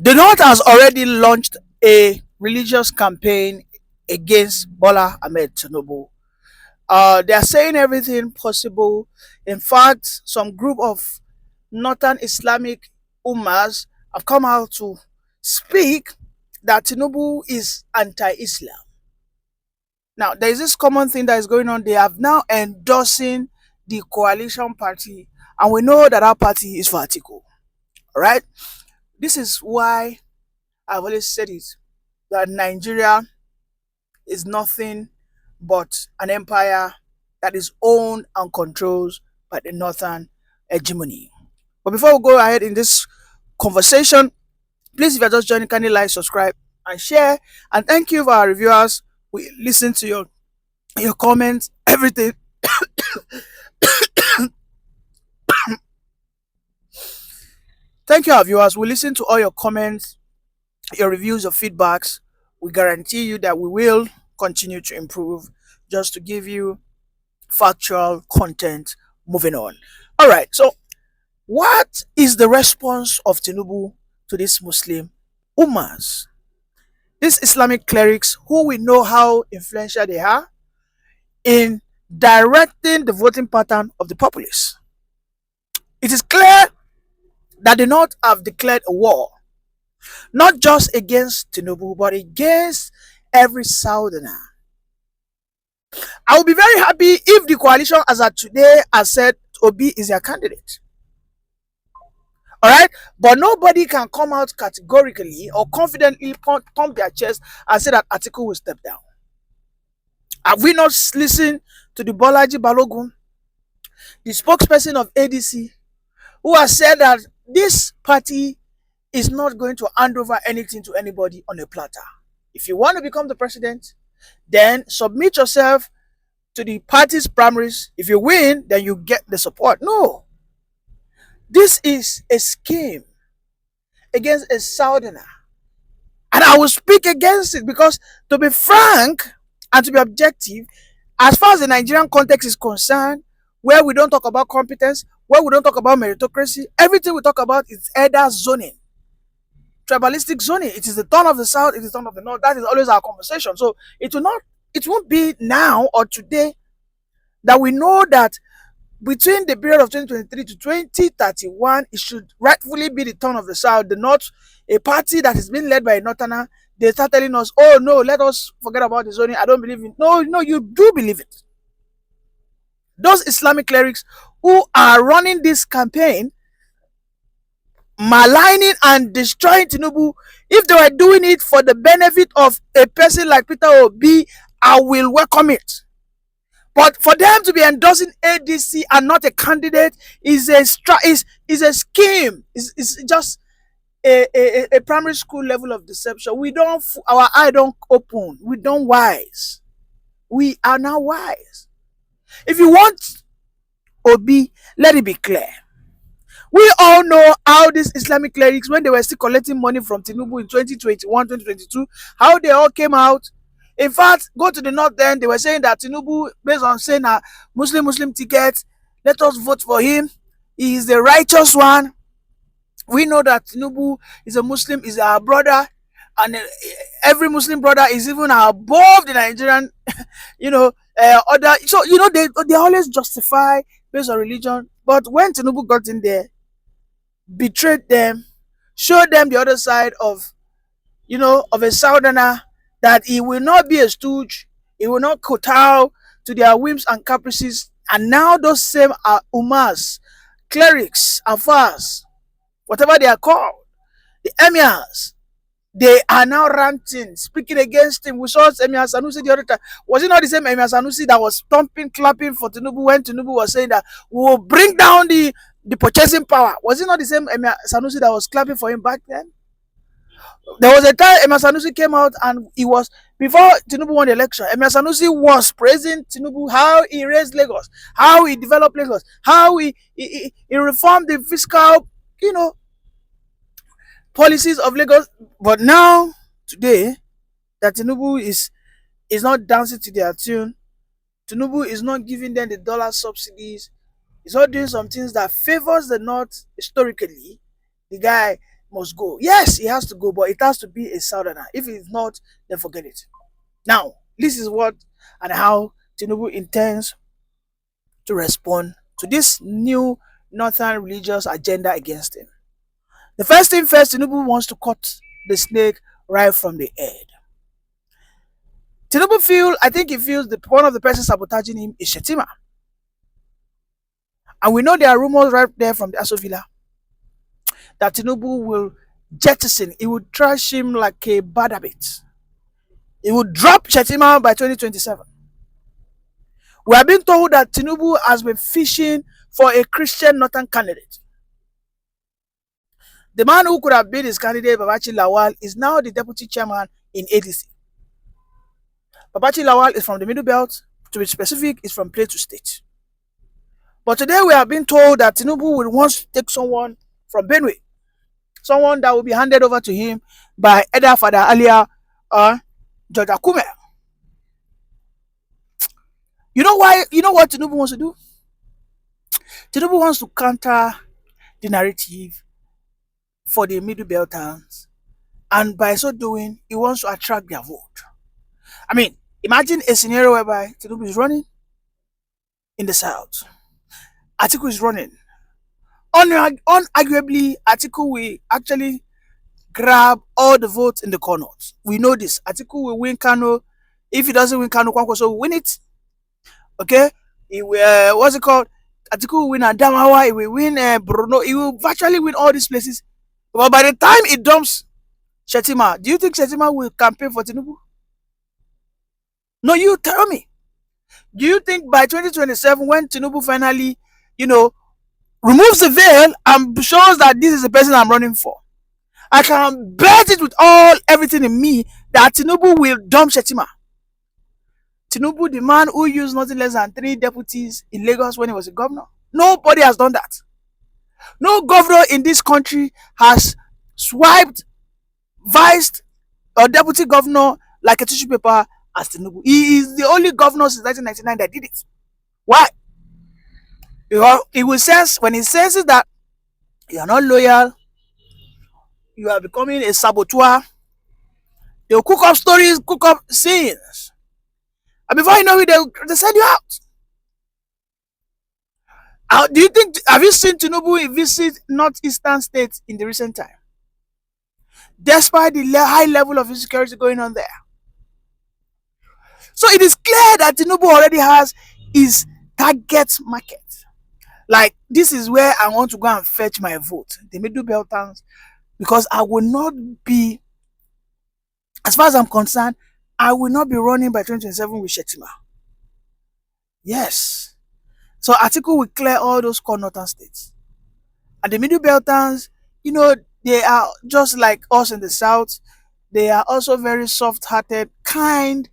The North has already launched a religious campaign against Bola Ahmed Tinubu. They are saying everything possible. In fact, some group of Northern Islamic Ummas have come out to speak that Tinubu is anti-Islam. Now, there is this common thing that is going on. They have now endorsing the coalition party, and we know that our party is for Atiku. Right? This is why I've always said it, that Nigeria is nothing but an empire that is owned and controlled by the northern hegemony. But before we go ahead in this conversation, please, if you're just joining, kindly like, subscribe, and share. And thank you for our reviewers. We listen to your comments, everything. Thank you, our viewers. We listen to all your comments, your reviews, your feedbacks. We guarantee you that we will continue to improve just to give you factual content moving on. All right, so what is the response of Tinubu to these Muslim Ummas, these Islamic clerics who we know how influential they are in directing the voting pattern of the populace? It is clear that the North have declared a war, not just against Tinubu, but against every Southerner. I will be very happy if the coalition as of today has said Obi is their candidate. All right, but nobody can come out categorically or confidently pump their chest and say that Atiku will step down. Have we not listened to the Bolaji Balogun, the spokesperson of ADC, who has said that this party is not going to hand over anything to anybody on a platter? If you want to become the president, then submit yourself to the party's primaries. If you win, then you get the support. No. This is a scheme against a Southerner. And I will speak against it because, to be frank and to be objective, as far as the Nigerian context is concerned, where we don't talk about competence, where we don't talk about meritocracy, everything we talk about is either zoning, tribalistic zoning. It is the turn of the South, it is the turn of the North. That is always our conversation. So it won't be now or today that we know that between the period of 2023 to 2031, it should rightfully be the turn of the South. The North, a party that is being led by a Northerner, they start telling us, oh no, let us forget about the zoning. I don't believe in. No, you do believe it. Those Islamic clerics who are running this campaign, maligning and destroying Tinubu, if they were doing it for the benefit of a person like Peter Obi, I will welcome it. But for them to be endorsing ADC and not a candidate is a scheme. It's just a primary school level of deception. Our eye don't open. We don't wise. We are now wise. If you want Obi, let it be clear. We all know how these Islamic clerics, when they were still collecting money from Tinubu in 2021, 2022, how they all came out. In fact, go to the North then, they were saying that Tinubu, based on saying a Muslim ticket, let us vote for him. He is the righteous one. We know that Tinubu is a Muslim, is our brother, and every Muslim brother is even above the Nigerian, other. So, they always justify based on religion. But when Tinubu got in there, betrayed them, showed them the other side of a Southerner, that he will not be a stooge, he will not kowtow to their whims and caprices. And now those same Umas, clerics, afars, whatever they are called, the emirs, they are now ranting, speaking against him. We saw Emir Sanusi the other time. Was it not the same Emir Sanusi that was stomping, clapping for Tinubu when Tinubu was saying that we will bring down the purchasing power? Was it not the same Emir Sanusi that was clapping for him back then? There was a time Emir Sanusi came out and he was, before Tinubu won the election, Emir Sanusi was praising Tinubu, how he raised Lagos, how he developed Lagos, how he reformed the fiscal, policies of Lagos. But now, today, that Tinubu is not dancing to their tune, Tinubu is not giving them the dollar subsidies, he's not doing some things that favors the North historically. The guy must go. Yes, he has to go, but it has to be a southerner. If it's not, then forget it. Now, this is what and how Tinubu intends to respond to this new northern religious agenda against him. The first thing first, Tinubu wants to cut the snake right from the head. I think he feels that one of the persons sabotaging him is Shettima. And we know there are rumors right there from the Aso Villa that Tinubu will jettison, he will trash him like a bad habit. He will drop Shettima by 2027. We have been told that Tinubu has been fishing for a Christian northern candidate. The man who could have been his candidate, Babachi Lawal, is now the deputy chairman in ADC. Babachi Lawal is from the Middle Belt. To be specific, is from Plateau State. But today we have been told that Tinubu will want to take someone from Benue, someone that will be handed over to him by either Father Alia or George Akume. You know why? You know what Tinubu wants to do? Tinubu wants to counter the narrative for the Middle Belt towns, and by so doing, he wants to attract their vote. I mean, imagine a scenario whereby Tinubu is running in the south, Atiku is running. Unarguably, Atiku will actually grab all the votes in the corners. We know this. Atiku will win Kano. If he doesn't win Kano, Kwankwaso will win it. Okay? He will, what's it called? Atiku will win Adamawa. He will win Bruno. He will virtually win all these places. But by the time he dumps Shettima, do you think Shettima will campaign for Tinubu? No, you tell me. Do you think by 2027, when Tinubu finally, removes the veil and shows that this is the person I'm running for, I can bet it with everything in me that Tinubu will dump Shettima. Tinubu, the man who used nothing less than 3 deputies in Lagos when he was a governor. Nobody has done that. No governor in this country has swiped vice or deputy governor like a tissue paper as Tinubu. He is the only governor since 1999 that did it. Why? Because he will sense, when he senses that you are not loyal, you are becoming a saboteur, they will cook up stories, cook up scenes. And before you know it, they send you out. Do you think, have you seen Tinubu visit northeastern states in the recent time? Despite the high level of insecurity going on there. So it is clear that Tinubu already has his target market. Like, this is where I want to go and fetch my vote, the Middle Belt towns, because I will not be, as far as I'm concerned, I will not be running by 2027 with Shettima. Yes. So Atiku will clear all those core northern states. And the Middle Belt towns, they are just like us in the south. They are also very soft-hearted, kind,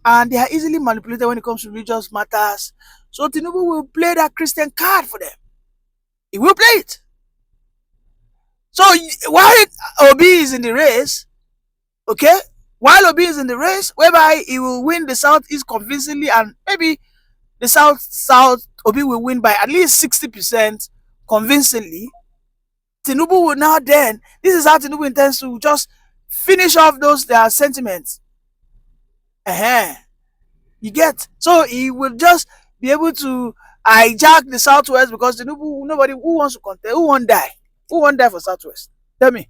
and they are easily manipulated when it comes to religious matters. So Tinubu will play that Christian card for them. He will play it. So while Obi is in the race, okay, while Obi is in the race, whereby he will win the Southeast convincingly, and maybe the South Obi will win by at least 60% convincingly, Tinubu will now then, this is how Tinubu intends to just finish off those their sentiments. You get? So he will just be able to hijack the Southwest, because Tinubu, nobody who wants to contest, who won't die? Who won't die for Southwest? Tell me.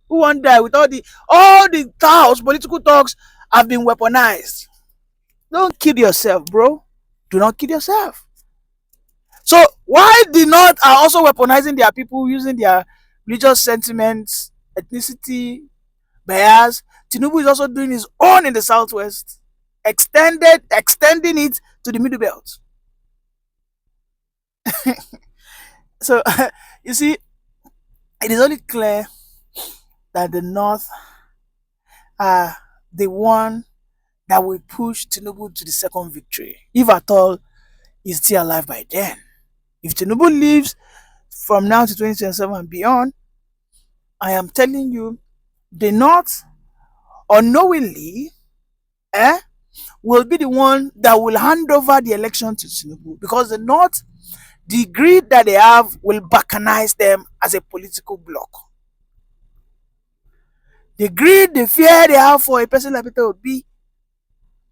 Who won't die with all the talks, political talks have been weaponized? Don't kid yourself, bro. Do not kid yourself. So why the North are also weaponizing their people using their religious sentiments, ethnicity, bias? Tinubu is also doing his own in the Southwest, extending it to the Middle Belt. So you see, it is only clear that the North are the one that will push Tinubu to the second victory, if at all he's still alive by then. If Tinubu lives from now to 2027 and beyond, I am telling you, the North unknowingly will be the one that will hand over the election to Tinubu, because the North, the greed that they have will balkanize them as a political bloc. The greed, the fear they have for a person like Peter Obi.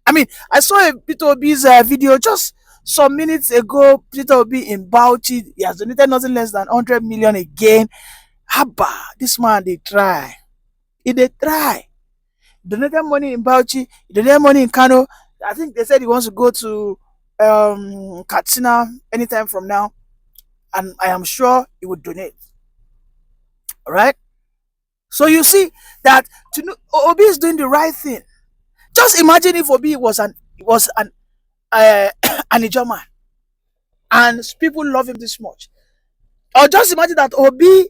I mean, I saw a Peter Obi's video just some minutes ago. Peter Obi in Bauchi, he has donated nothing less than 100 million again. Haba, this man, they try. They try. Donated money in Bauchi, donated money in Kano. I think they said he wants to go to Katsina anytime from now. And I am sure he would donate. All right. So you see that Obi is doing the right thing. Just imagine if Obi was an an Ijaman and people love him this much. Or just imagine that Obi,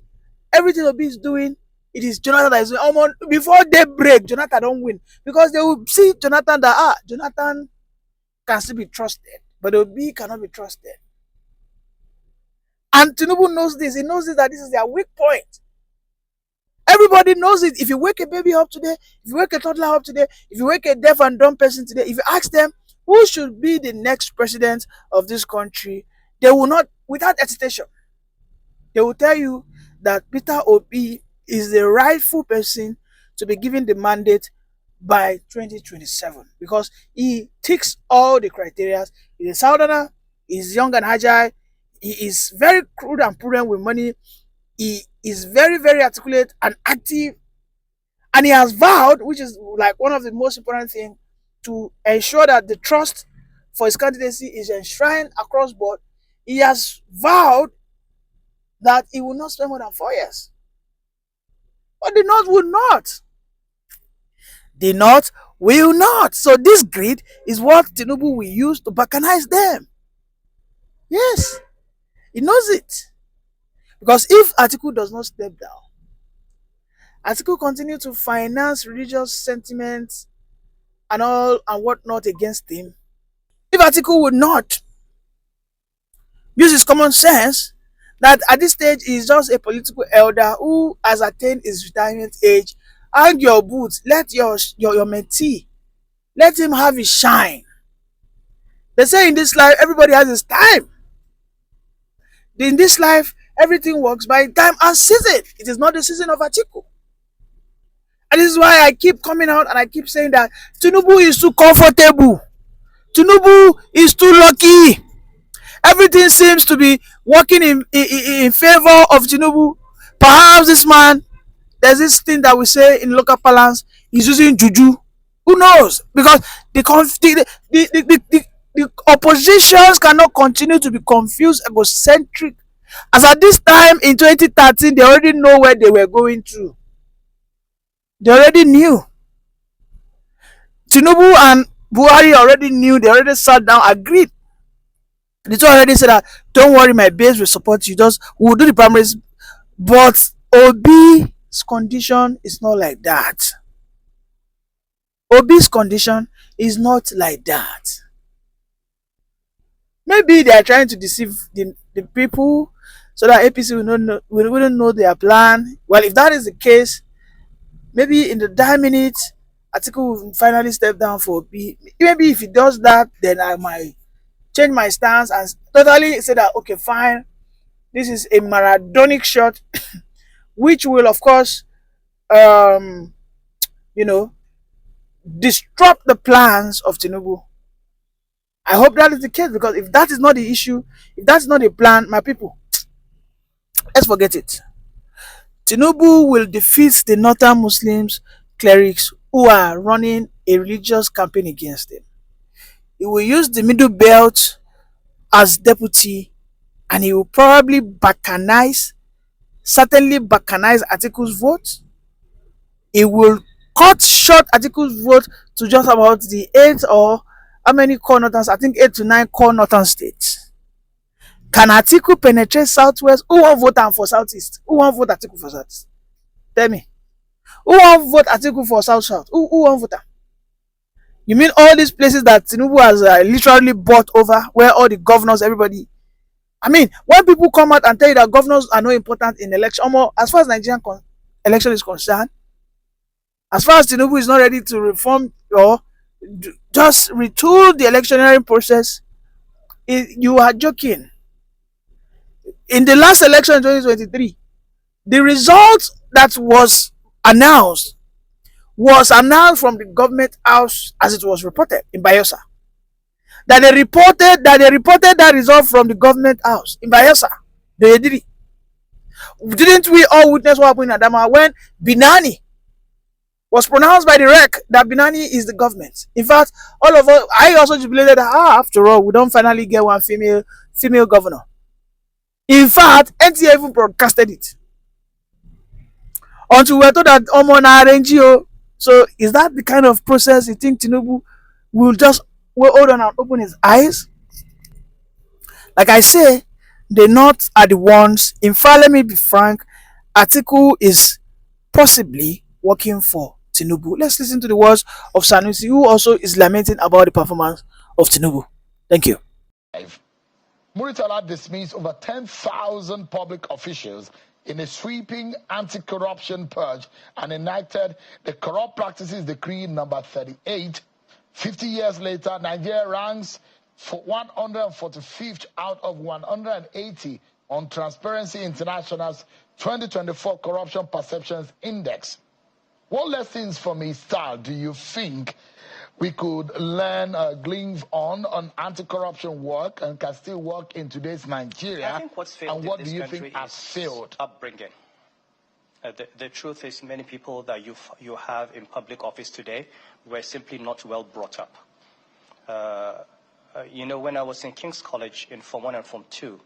everything Obi is doing, it is Jonathan that is doing. Before they break, Jonathan don't win. Because they will see Jonathan that Jonathan can still be trusted, but Obi cannot be trusted. And Tinubu knows this. He knows this, that this is their weak point. Everybody knows it. If you wake a baby up today, if you wake a toddler up today, if you wake a deaf and dumb person today, if you ask them who should be the next president of this country, they will not, without hesitation, they will tell you that Peter Obi is the rightful person to be given the mandate by 2027 because he ticks all the criteria. He's a southerner, he's young and agile, he is very crude and prudent with money, he is very, very articulate and active, and he has vowed, which is like one of the most important things, to ensure that the trust for his candidacy is enshrined across board. He has vowed that he will not spend more than 4 years. But the North will not. The North will not. So this greed is what Tinubu will use to balkanize them. Yes, he knows it. Because if Atiku does not step down, Atiku continue to finance religious sentiments and all and whatnot against him. If Atiku would not use his common sense, that at this stage he is just a political elder who has attained his retirement age, hang your boots, let your mentee, let him have his shine. They say in this life everybody has his time. In this life everything works by time and season. It is not the season of Atiku. And this is why I keep coming out and I keep saying that Tinubu is too comfortable. Tinubu is too lucky. Everything seems to be working in favor of Tinubu. Perhaps this man, there's this thing that we say in local parlance, he's using juju. Who knows? Because the oppositions cannot continue to be confused, egocentric. As at this time in 2013, they already know where they were going to. They already knew. Tinubu and Buhari already knew. They already sat down, agreed. The two already said that, don't worry, my base will support you. Just we'll do the primaries. But Obi's condition is not like that. Obi's condition is not like that. Maybe they are trying to deceive the people so that APC wouldn't know their plan. Well, if that is the case, maybe in the dying minutes, Atiku will finally step down for Obi. Maybe if he does that, then I might change my stance and totally say that, okay, fine, this is a Maradonic shot, which will, of course, disrupt the plans of Tinubu. I hope that is the case, because if that is not the issue, if that's not the plan, my people, let's forget it. Tinubu will defeat the northern Muslims, clerics who are running a religious campaign against him. He will use the middle belt as deputy, and he will probably certainly balkanize Atiku's vote. He will cut short Atiku's vote to just about the 8 or how many core northern, I think 8 to 9 core northern states. Can Atiku penetrate southwest? Who won't vote for southeast? Who won't vote Atiku for southeast? Tell me. Who won't vote Atiku for south? Who won't vote? You mean all these places that Tinubu has literally bought over, where all the governors, everybody. I mean, when people come out and tell you that governors are not important in election, as far as Nigerian election is concerned, as far as Tinubu is not ready to reform or just retool the electionary process, you are joking. In the last election in 2023, the result that was announced was announced from the government house as it was reported in Bayelsa. That they reported that result from the government house in Bayelsa. They did it. Didn't we all witness what happened in Adama when Binani was pronounced by the REC that Binani is the government? In fact, all of us, I also jubilated that after all, we don't finally get one female governor. In fact, NTA even broadcasted it. Until we were told that Omona NGO. So is that the kind of process you think Tinubu will just hold on and open his eyes? Like I say, the North are the ones. In fact, let me be frank, Atiku is possibly working for Tinubu. Let's listen to the words of Sanusi, who also is lamenting about the performance of Tinubu. Thank you. Muritala dismissed over 10,000 public officials in a sweeping anti-corruption purge and enacted the Corrupt Practices Decree number 38. 50 years later, Nigeria ranks for 145th out of 180 on Transparency International's 2024 Corruption Perceptions Index. What lessons from his style do you think we could learn a glimpse on anti-corruption work and can still work in today's Nigeria? I think what's failed and what in do this you country think has failed? Upbringing. The truth is, many people that you have in public office today were simply not well brought up. When I was in King's College in Form 1 and Form 2,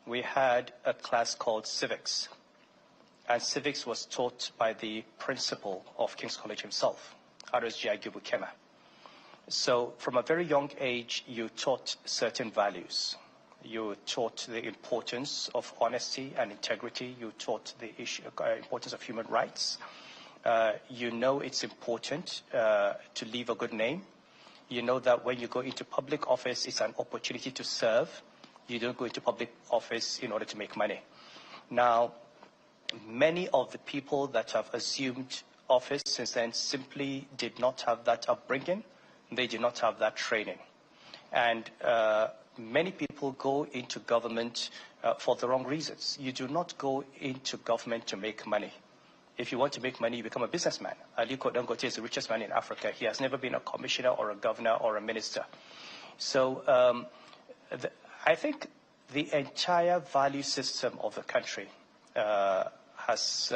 we had a class called Civics. And Civics was taught by the principal of King's College himself, RSG Agibukema. So from a very young age, you taught certain values. You taught the importance of honesty and integrity. You taught the importance of human rights. It's important to leave a good name. You know that when you go into public office, it's an opportunity to serve. You don't go into public office in order to make money. Now, many of the people that have assumed office since then simply did not have that upbringing. They did not have that training. And many people go into government for the wrong reasons. You do not go into government to make money. If you want to make money, you become a businessman. Aliko Dangote is the richest man in Africa. He has never been a commissioner or a governor or a minister. So I think the entire value system of the country has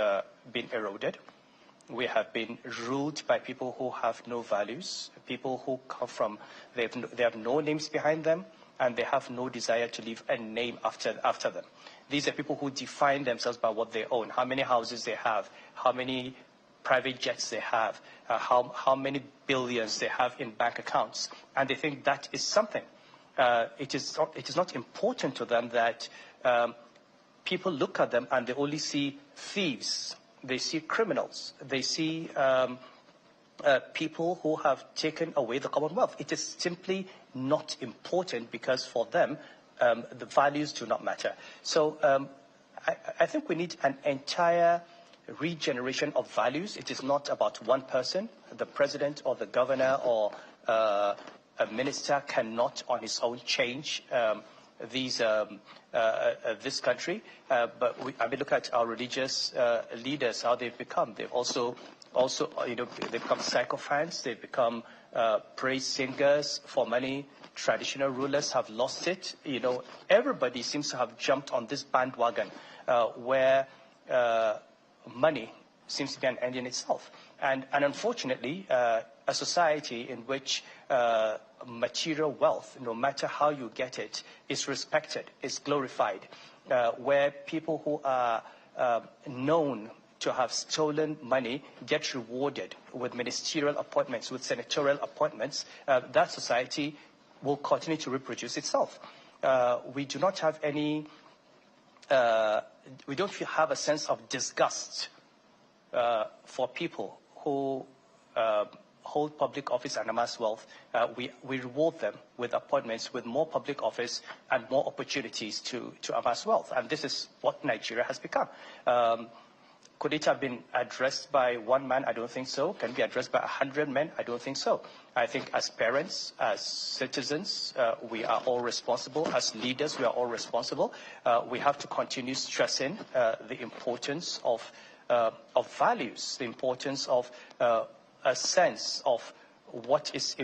been eroded. We have been ruled by people who have no values, people who come from, they have no names behind them, and they have no desire to leave a name after them. These are people who define themselves by what they own, how many houses they have, how many private jets they have, how many billions they have in bank accounts, and they think that is something. It is not important to them that people look at them and they only see thieves. They see criminals. They see people who have taken away the Commonwealth. It is simply not important because for them, the values do not matter. So I think we need an entire regeneration of values. It is not about one person. The president or the governor or a minister cannot on his own change this country, but look at our religious leaders, how they've become. They've also they've become sycophants. They've become praise singers for money. Traditional rulers have lost it. Everybody seems to have jumped on this bandwagon where money seems to be an end in itself. And unfortunately, a society in which material wealth, no matter how you get it, is respected, is glorified, where people who are known to have stolen money get rewarded with ministerial appointments, with senatorial appointments, that society will continue to reproduce itself. We do not have any, we don't have a sense of disgust for people who hold public office and amass wealth. We reward them with appointments, with more public office and more opportunities to amass wealth. And this is what Nigeria has become. Could it have been addressed by one man? I don't think so. Can it be addressed by 100 men? I don't think so. I think as parents, as citizens, we are all responsible. As leaders, we are all responsible. We have to continue stressing the importance of values, the importance of a sense of what is